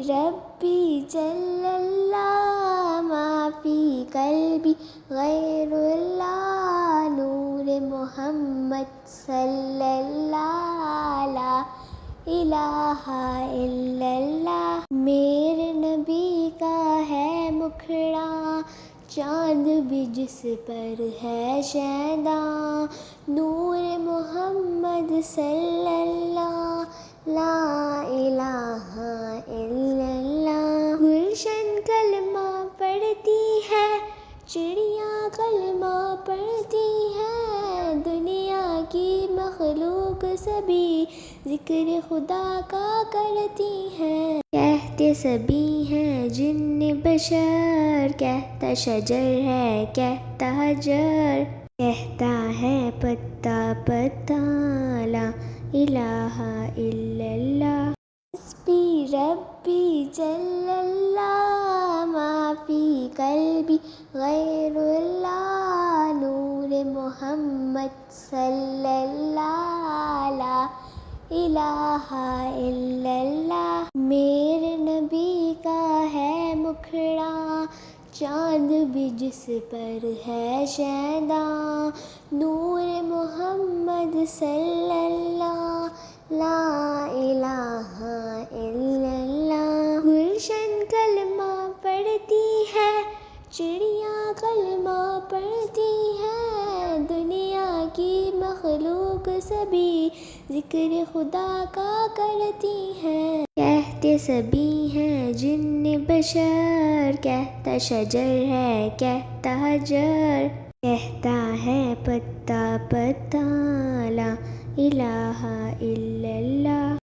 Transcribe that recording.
ربی جل اللہ ما فی قلبی غیر اللہ نور محمد صلی اللہ لا الہ الا اللہ۔ میرے نبی کا ہے مکھڑا چاند بھی جس پر ہے شیدا نور محمد صلی اللہ لا الہ الا اللہ۔ گلشن کلمہ پڑھتی ہے چڑیاں کلمہ پڑھتی ہے دنیا کی مخلوق سبھی ذکر خدا کا کرتی ہیں۔ کہتے سبھی ہیں جن بشر کہتا شجر ہے کہتا حجر کہتا ہے پتا پتا لا الہ الا اللہ۔ حسبی ربی جل اللہ ما فی قلبی غیر اللہ نور محمد صلی اللہ لا الہ الا اللہ۔ میرے نبی کا ہے مکھڑا چاند بھی جس پر ہے شیدا نور محمد صلی اللہ لا الہ الا اللہ۔ گلشن کلمہ پڑھتی ہے چڑیاں کلمہ پڑھتی ہے دنیا کی مخلوق سبھی ذکر خدا کا کرتی ہیں۔ کہتے سبھی ہیں جن بشر کہتا شجر ہے کہتا حجر کہتا ہے پتا پتا لا الہ الا اللہ۔